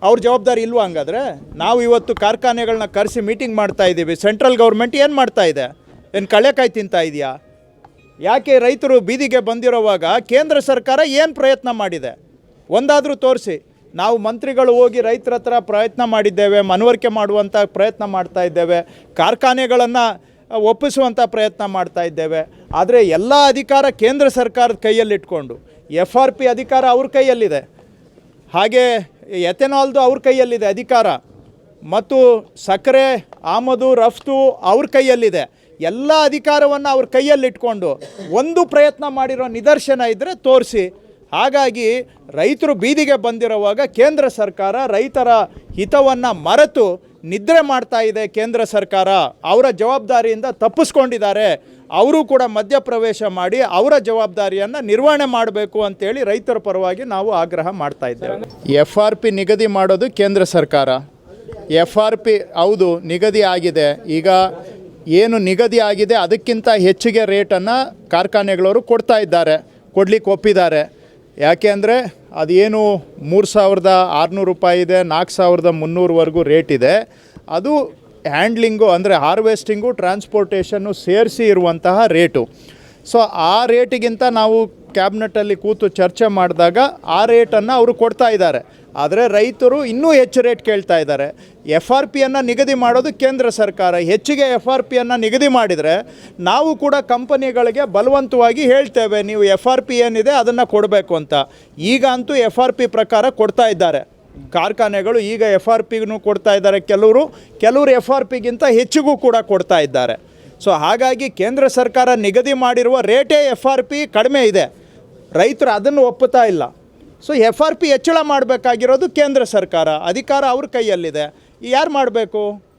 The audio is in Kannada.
ಅವ್ರ ಜವಾಬ್ದಾರಿ ಇಲ್ವಾ ಹಂಗಾದ್ರೆ? ನಾವು ಇವತ್ತು ಕಾರ್ಖಾನೆಗಳನ್ನ ಕರೆಸಿ ಮೀಟಿಂಗ್ ಮಾಡ್ತಾ ಇದ್ದೀವಿ. ಸೆಂಟ್ರಲ್ ಗೌರ್ಮೆಂಟ್ ಏನು ಮಾಡ್ತಾ ಇದೆ? ಏನು ಕಳೆಕಾಯಿ ತಿಂತಾ ಇದೆಯಾ? ಯಾಕೆ ರೈತರು ಬೀದಿಗೆ ಬಂದಿರೋವಾಗ ಕೇಂದ್ರ ಸರ್ಕಾರ ಏನು ಪ್ರಯತ್ನ ಮಾಡಿದೆ ಒಂದಾದರೂ ತೋರಿಸಿ. ನಾವು ಮಂತ್ರಿಗಳು ಹೋಗಿ ರೈತರ ಹತ್ರ ಪ್ರಯತ್ನ ಮಾಡಿದ್ದೇವೆ, ಮನವರಿಕೆ ಮಾಡುವಂಥ ಪ್ರಯತ್ನ ಮಾಡ್ತಾ ಇದ್ದೇವೆ, ಕಾರ್ಖಾನೆಗಳನ್ನು ಒಪ್ಪಿಸುವಂಥ ಪ್ರಯತ್ನ ಮಾಡ್ತಾ ಇದ್ದೇವೆ. ಆದರೆ ಎಲ್ಲ ಅಧಿಕಾರ ಕೇಂದ್ರ ಸರ್ಕಾರದ ಕೈಯಲ್ಲಿಟ್ಕೊಂಡು FRP ಅಧಿಕಾರ ಅವ್ರ ಕೈಯಲ್ಲಿದೆ, ಹಾಗೆ ಎಥೆನಾಲ್ದು ಅವ್ರ ಕೈಯಲ್ಲಿದೆ ಅಧಿಕಾರ, ಮತ್ತು ಸಕ್ಕರೆ ಆಮದು ರಫ್ತು ಅವ್ರ ಕೈಯಲ್ಲಿದೆ. ಎಲ್ಲ ಅಧಿಕಾರವನ್ನು ಅವ್ರ ಕೈಯಲ್ಲಿಟ್ಕೊಂಡು ಒಂದು ಪ್ರಯತ್ನ ಮಾಡಿರೋ ನಿದರ್ಶನ ಇದ್ದರೆ ತೋರಿಸಿ. ಹಾಗಾಗಿ ರೈತರು ಬೀದಿಗೆ ಬಂದಿರುವಾಗ ಕೇಂದ್ರ ಸರ್ಕಾರ ರೈತರ ಹಿತವನ್ನು ಮರೆತು ನಿದ್ರೆ ಮಾಡ್ತಾ ಇದೆ. ಕೇಂದ್ರ ಸರ್ಕಾರ ಅವರ ಜವಾಬ್ದಾರಿಯಿಂದ ತಪ್ಪಿಸ್ಕೊಂಡಿದ್ದಾರೆ. ಅವರು ಕೂಡ ಮಧ್ಯಪ್ರವೇಶ ಮಾಡಿ ಅವರ ಜವಾಬ್ದಾರಿಯನ್ನು ನಿರ್ವಹಣೆ ಮಾಡಬೇಕು ಅಂತೇಳಿ ರೈತರ ಪರವಾಗಿ ನಾವು ಆಗ್ರಹ ಮಾಡ್ತಾ ಇದ್ದೇವೆ. FRP ನಿಗದಿ ಮಾಡೋದು ಕೇಂದ್ರ ಸರ್ಕಾರ. FRP ಹೌದು ನಿಗದಿ ಆಗಿದೆ. ಈಗ ಏನು ನಿಗದಿ ಆಗಿದೆ ಅದಕ್ಕಿಂತ ಹೆಚ್ಚಿಗೆ ರೇಟನ್ನು ಕಾರ್ಖಾನೆಗಳವರು ಕೊಡ್ತಾ ಇದ್ದಾರೆ, ಕೊಡಲಿಕ್ಕೆ ಒಪ್ಪಿದ್ದಾರೆ. ಯಾಕೆ ಅಂದರೆ ಅದೇನು 3600 ರೂಪಾಯಿ ಇದೆ, 4300ವರೆಗೂ ರೇಟ್ ಇದೆ. ಅದು ಹ್ಯಾಂಡ್ಲಿಂಗು ಅಂದರೆ ಹಾರ್ವೆಸ್ಟಿಂಗು ಟ್ರಾನ್ಸ್ಪೋರ್ಟೇಷನ್ನು ಸೇರಿಸಿ ಇರುವಂತಹ ರೇಟು. ಸೊ ಆ ರೇಟಿಗಿಂತ ನಾವು ಕ್ಯಾಬಿನೆಟಲ್ಲಿ ಕೂತು ಚರ್ಚೆ ಮಾಡಿದಾಗ ಆ ರೇಟನ್ನು ಅವರು ಕೊಡ್ತಾ ಇದ್ದಾರೆ. ಆದರೆ ರೈತರು ಇನ್ನೂ ಹೆಚ್ಚು ರೇಟ್ ಕೇಳ್ತಾ ಇದ್ದಾರೆ. FRPಯನ್ನು ನಿಗದಿ ಮಾಡೋದು ಕೇಂದ್ರ ಸರ್ಕಾರ. ಹೆಚ್ಚಿಗೆ FRPಯನ್ನು ನಿಗದಿ ಮಾಡಿದರೆ ನಾವು ಕೂಡ ಕಂಪನಿಗಳಿಗೆ ಬಲವಂತವಾಗಿ ಹೇಳ್ತೇವೆ, ನೀವು FRP ಏನಿದೆ ಅದನ್ನು ಕೊಡಬೇಕು ಅಂತ. ಈಗ ಅಂತೂ FRP ಪ್ರಕಾರ ಕೊಡ್ತಾ ಇದ್ದಾರೆ ಕಾರ್ಖಾನೆಗಳು. ಈಗ FRPಗೂ ಕೊಡ್ತಾ ಇದ್ದಾರೆ, ಕೆಲವರು FRPಗಿಂತ ಹೆಚ್ಚಿಗೂ ಕೂಡ ಕೊಡ್ತಾ ಇದ್ದಾರೆ. ಸೊ ಹಾಗಾಗಿ ಕೇಂದ್ರ ಸರ್ಕಾರ ನಿಗದಿ ಮಾಡಿರುವ ರೇಟೇ FRP ಕಡಿಮೆ ಇದೆ, ರೈತರು ಅದನ್ನು ಒಪ್ಪುತ್ತಾ ಇಲ್ಲ. ಸೊ FRP ಹೆಚ್ಚಳ ಮಾಡಬೇಕಾಗಿರೋದು ಕೇಂದ್ರ ಸರ್ಕಾರ, ಅಧಿಕಾರ ಅವ್ರ ಕೈಯಲ್ಲಿದೆ. ಯಾರು ಮಾಡಬೇಕು?